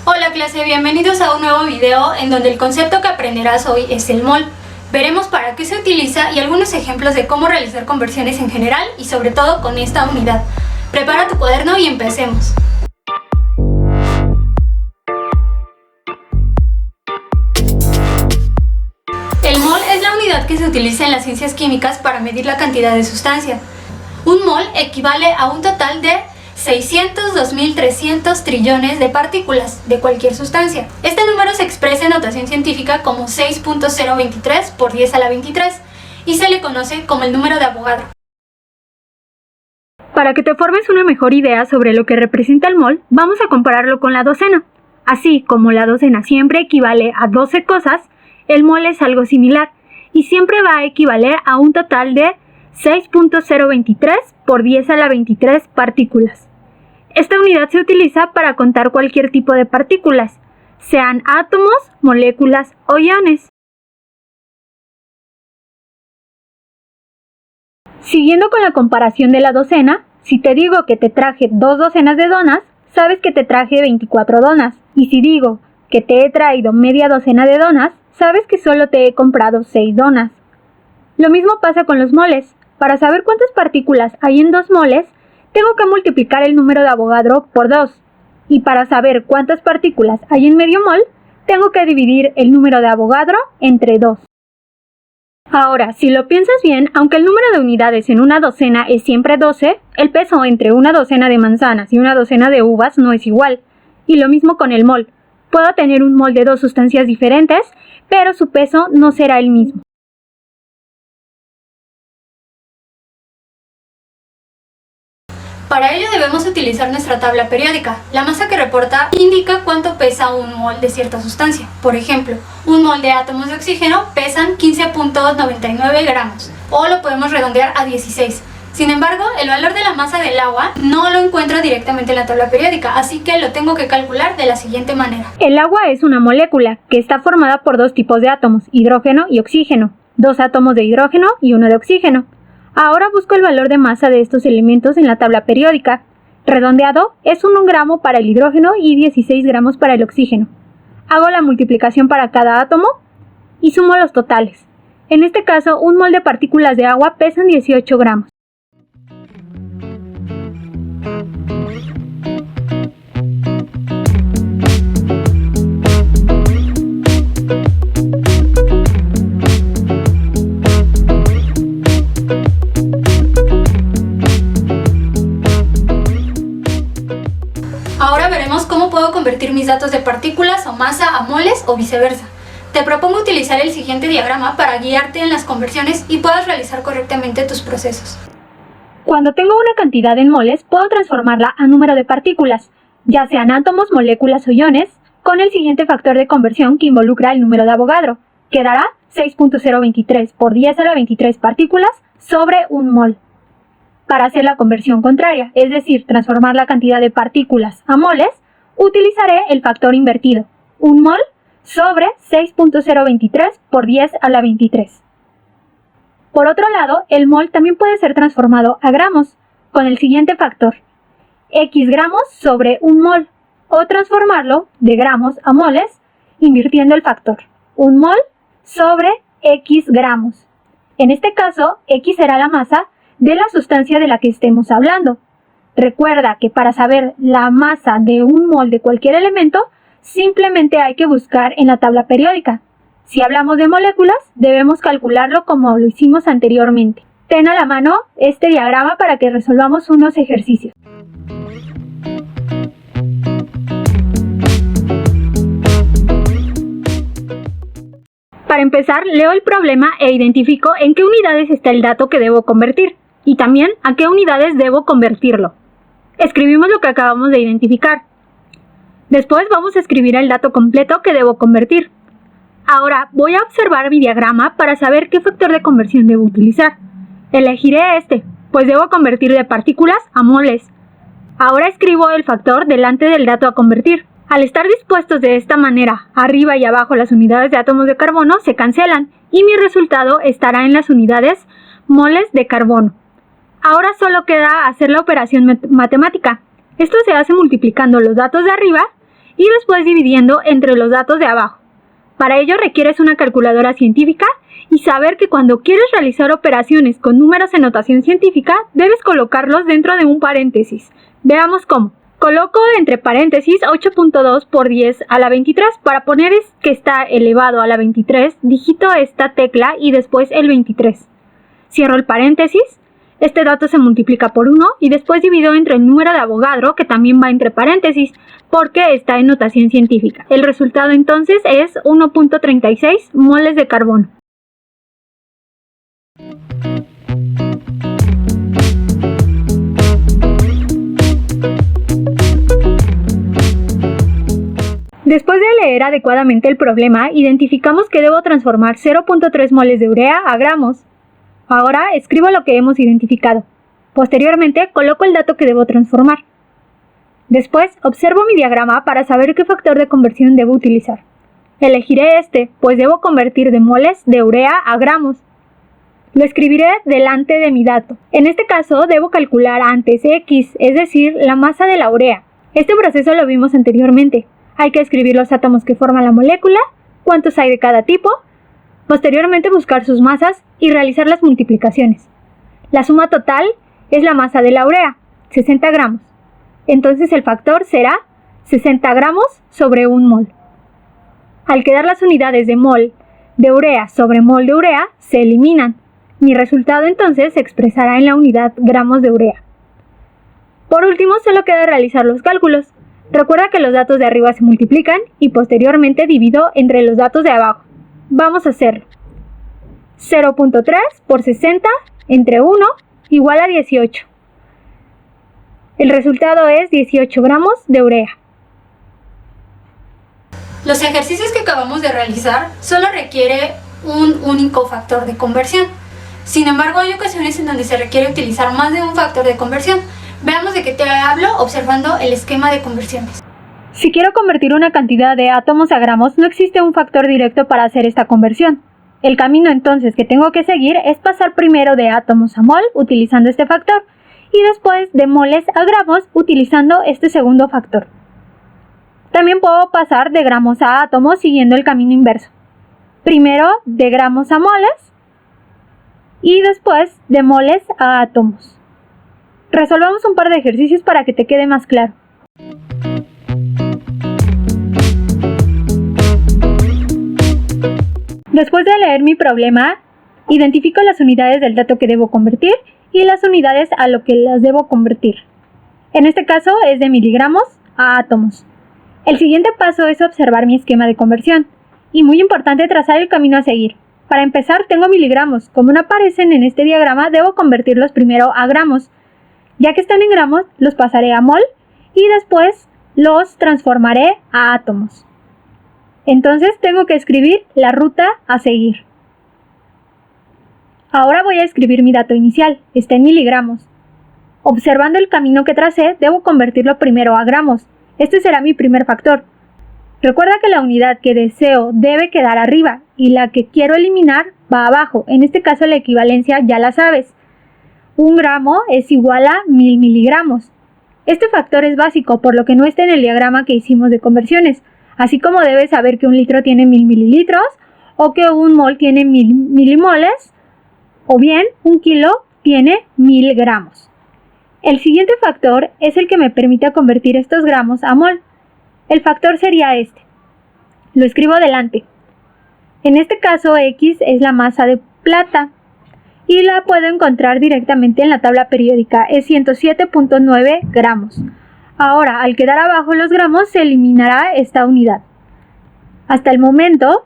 Hola clase, bienvenidos a un nuevo video en donde el concepto que aprenderás hoy es el mol. Veremos para qué se utiliza y algunos ejemplos de cómo realizar conversiones en general y sobre todo con esta unidad. Prepara tu cuaderno y empecemos. El mol es la unidad que se utiliza en las ciencias químicas para medir la cantidad de sustancia. Un mol equivale a un total de 602.300 trillones de partículas de cualquier sustancia. Este número se expresa en notación científica como 6.023 por 10 a la 23 y se le conoce como el número de Avogadro. Para que te formes una mejor idea sobre lo que representa el mol, vamos a compararlo con la docena. Así como la docena siempre equivale a 12 cosas, el mol es algo similar y siempre va a equivaler a un total de 6.023 por 10 a la 23 partículas. Esta unidad se utiliza para contar cualquier tipo de partículas, sean átomos, moléculas o iones. Siguiendo con la comparación de la docena, si te digo que te traje 2 docenas de donas, sabes que te traje 24 donas. Y si digo que te he traído media docena de donas, sabes que solo te he comprado 6 donas. Lo mismo pasa con los moles. Para saber cuántas partículas hay en 2 moles, tengo que multiplicar el número de Avogadro por 2. Y para saber cuántas partículas hay en medio mol, tengo que dividir el número de Avogadro entre 2. Ahora, si lo piensas bien, aunque el número de unidades en una docena es siempre 12, el peso entre una docena de manzanas y una docena de uvas no es igual. Y lo mismo con el mol. Puedo tener un mol de 2 sustancias diferentes, pero su peso no será el mismo. Para ello debemos utilizar nuestra tabla periódica. La masa que reporta indica cuánto pesa un mol de cierta sustancia. Por ejemplo, un mol de átomos de oxígeno pesan 15.99 gramos, o lo podemos redondear a 16. Sin embargo, el valor de la masa del agua no lo encuentro directamente en la tabla periódica, así que lo tengo que calcular de la siguiente manera. El agua es una molécula que está formada por 2 tipos de átomos, hidrógeno y oxígeno, 2 átomos de hidrógeno y 1 de oxígeno. Ahora busco el valor de masa de estos elementos en la tabla periódica. Redondeado es 1 gramo para el hidrógeno y 16 gramos para el oxígeno. Hago la multiplicación para cada átomo y sumo los totales. En este caso, un mol de partículas de agua pesan 18 gramos. Ahora veremos cómo puedo convertir mis datos de partículas o masa a moles o viceversa. Te propongo utilizar el siguiente diagrama para guiarte en las conversiones y puedas realizar correctamente tus procesos. Cuando tengo una cantidad en moles, puedo transformarla a número de partículas, ya sean átomos, moléculas o iones, con el siguiente factor de conversión que involucra el número de Avogadro, que dará 6.023 por 10 a la 23 partículas sobre un mol. Para hacer la conversión contraria, es decir, transformar la cantidad de partículas a moles, utilizaré el factor invertido, un mol sobre 6.023 por 10 a la 23. Por otro lado, el mol también puede ser transformado a gramos, con el siguiente factor, x gramos sobre un mol, o transformarlo de gramos a moles, invirtiendo el factor, un mol sobre x gramos. En este caso, x será la masa de la sustancia de la que estemos hablando. Recuerda que para saber la masa de un mol de cualquier elemento, simplemente hay que buscar en la tabla periódica. Si hablamos de moléculas, debemos calcularlo como lo hicimos anteriormente. Ten a la mano este diagrama para que resolvamos unos ejercicios. Para empezar, leo el problema e identifico en qué unidades está el dato que debo convertir y también a qué unidades debo convertirlo. Escribimos lo que acabamos de identificar. Después vamos a escribir el dato completo que debo convertir. Ahora voy a observar mi diagrama para saber qué factor de conversión debo utilizar. Elegiré este, pues debo convertir de partículas a moles. Ahora escribo el factor delante del dato a convertir. Al estar dispuestos de esta manera, arriba y abajo las unidades de átomos de carbono se cancelan y mi resultado estará en las unidades moles de carbono. Ahora solo queda hacer la operación matemática. Esto se hace multiplicando los datos de arriba y después dividiendo entre los datos de abajo. Para ello requieres una calculadora científica y saber que cuando quieres realizar operaciones con números en notación científica, debes colocarlos dentro de un paréntesis. Veamos cómo. Coloco entre paréntesis 8.2 por 10 a la 23. Para poner que está elevado a la 23, digito esta tecla y después el 23. Cierro el paréntesis. Este dato se multiplica por 1 y después divido entre el número de Avogadro, que también va entre paréntesis, porque está en notación científica. El resultado entonces es 1.36 moles de carbono. Después de leer adecuadamente el problema, identificamos que debo transformar 0.3 moles de urea a gramos. Ahora escribo lo que hemos identificado. Posteriormente coloco el dato que debo transformar. Después observo mi diagrama para saber qué factor de conversión debo utilizar. Elegiré este, pues debo convertir de moles de urea a gramos. Lo escribiré delante de mi dato. En este caso debo calcular antes X, es decir, la masa de la urea. Este proceso lo vimos anteriormente. Hay que escribir los átomos que forman la molécula, cuántos hay de cada tipo, posteriormente buscar sus masas y realizar las multiplicaciones. La suma total es la masa de la urea, 60 gramos. Entonces el factor será 60 gramos sobre 1 mol. Al quedar las unidades de mol de urea sobre mol de urea, se eliminan. Mi resultado entonces se expresará en la unidad gramos de urea. Por último, solo queda realizar los cálculos. Recuerda que los datos de arriba se multiplican y posteriormente divido entre los datos de abajo. Vamos a hacerlo. 0.3 por 60 entre 1 igual a 18. El resultado es 18 gramos de urea. Los ejercicios que acabamos de realizar solo requiere un único factor de conversión. Sin embargo, hay ocasiones en donde se requiere utilizar más de un factor de conversión. Veamos de qué te hablo observando el esquema de conversiones. Si quiero convertir una cantidad de átomos a gramos, no existe un factor directo para hacer esta conversión. El camino entonces que tengo que seguir es pasar primero de átomos a mol utilizando este factor y después de moles a gramos utilizando este segundo factor. También puedo pasar de gramos a átomos siguiendo el camino inverso. Primero de gramos a moles y después de moles a átomos. Resolvamos un par de ejercicios para que te quede más claro. Después de leer mi problema, identifico las unidades del dato que debo convertir y las unidades a lo que las debo convertir. En este caso es de miligramos a átomos. El siguiente paso es observar mi esquema de conversión y muy importante trazar el camino a seguir. Para empezar tengo miligramos, como no aparecen en este diagrama debo convertirlos primero a gramos. Ya que están en gramos, los pasaré a mol y después los transformaré a átomos. Entonces tengo que escribir la ruta a seguir. Ahora voy a escribir mi dato inicial, está en miligramos. Observando el camino que tracé, debo convertirlo primero a gramos. Este será mi primer factor. Recuerda que la unidad que deseo debe quedar arriba y la que quiero eliminar va abajo. En este caso la equivalencia ya la sabes. 1 gramo es igual a 1000 miligramos. Este factor es básico, por lo que no está en el diagrama que hicimos de conversiones, así como debes saber que 1 litro tiene 1000 mililitros, o que 1 mol tiene 1000 milimoles, o bien 1 kilo tiene 1000 gramos. El siguiente factor es el que me permite convertir estos gramos a mol. El factor sería este. Lo escribo delante. En este caso X es la masa de plata. Y la puedo encontrar directamente en la tabla periódica, es 107.9 gramos. Ahora, al quedar abajo los gramos, se eliminará esta unidad. Hasta el momento,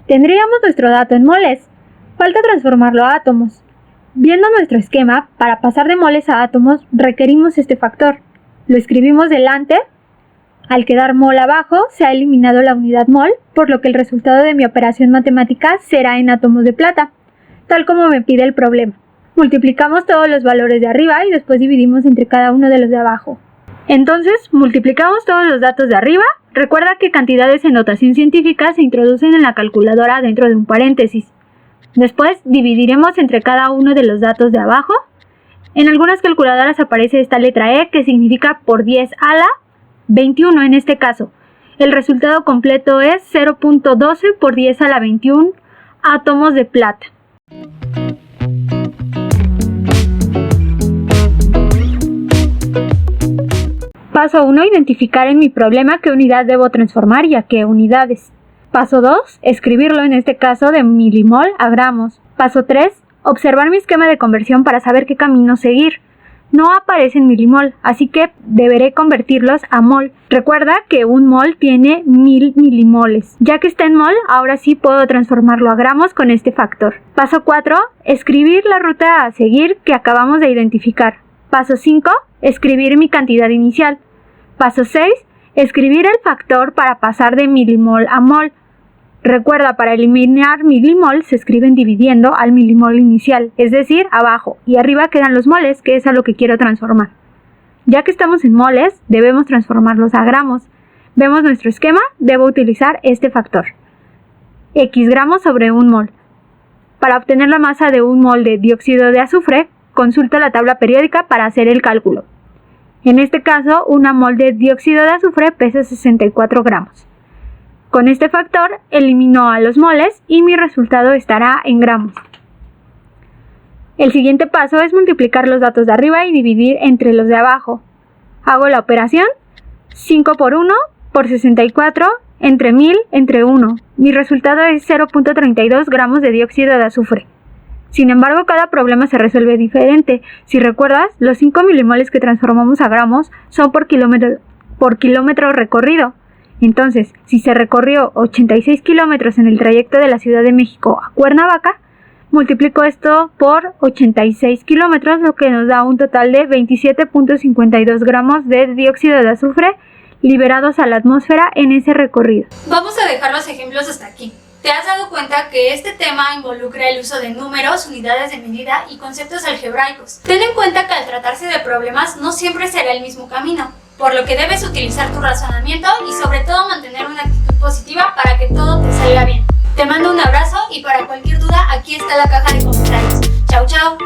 tendríamos nuestro dato en moles. Falta transformarlo a átomos. Viendo nuestro esquema, para pasar de moles a átomos, requerimos este factor. Lo escribimos delante. Al quedar mol abajo, se ha eliminado la unidad mol, por lo que el resultado de mi operación matemática será en átomos de plata, tal como me pide el problema. Multiplicamos todos los valores de arriba y después dividimos entre cada uno de los de abajo. Entonces, multiplicamos todos los datos de arriba. Recuerda que cantidades en notación científica se introducen en la calculadora dentro de un paréntesis. Después, dividiremos entre cada uno de los datos de abajo. En algunas calculadoras aparece esta letra E que significa por 10 a la 21 en este caso. El resultado completo es 0.12 por 10 a la 21 átomos de plata. Paso 1. Identificar en mi problema qué unidad debo transformar y a qué unidades. Paso 2. Escribirlo, en este caso de milimol a gramos. Paso 3. Observar mi esquema de conversión para saber qué camino seguir. No aparece en milimol, así que deberé convertirlos a mol. Recuerda que un mol tiene 1000 milimoles. Ya que está en mol, ahora sí puedo transformarlo a gramos con este factor. Paso 4. Escribir la ruta a seguir que acabamos de identificar. Paso 5. Escribir mi cantidad inicial. Paso 6. Escribir el factor para pasar de milimol a mol. Recuerda, para eliminar milimol se escriben dividiendo al milimol inicial, es decir, abajo, y arriba quedan los moles, que es a lo que quiero transformar. Ya que estamos en moles, debemos transformarlos a gramos. Vemos nuestro esquema, debo utilizar este factor. X gramos sobre un mol. Para obtener la masa de un mol de dióxido de azufre, consulta la tabla periódica para hacer el cálculo. En este caso, una mol de dióxido de azufre pesa 64 gramos. Con este factor elimino a los moles y mi resultado estará en gramos. El siguiente paso es multiplicar los datos de arriba y dividir entre los de abajo. Hago la operación 5 por 1 por 64 entre 1000 entre 1. Mi resultado es 0.32 gramos de dióxido de azufre. Sin embargo, cada problema se resuelve diferente. Si recuerdas, los 5 milimoles que transformamos a gramos son por kilómetro recorrido. Entonces, si se recorrió 86 kilómetros en el trayecto de la Ciudad de México a Cuernavaca, multiplico esto por 86 kilómetros, lo que nos da un total de 27.52 gramos de dióxido de azufre liberados a la atmósfera en ese recorrido. Vamos a dejar los ejemplos hasta aquí. ¿Te has dado cuenta que este tema involucra el uso de números, unidades de medida y conceptos algebraicos? Ten en cuenta que al tratarse de problemas no siempre será el mismo camino, por lo que debes utilizar tu razonamiento y sobre todo mantener una actitud positiva para que todo te salga bien. Te mando un abrazo y para cualquier duda aquí está la caja de comentarios. Chau chau.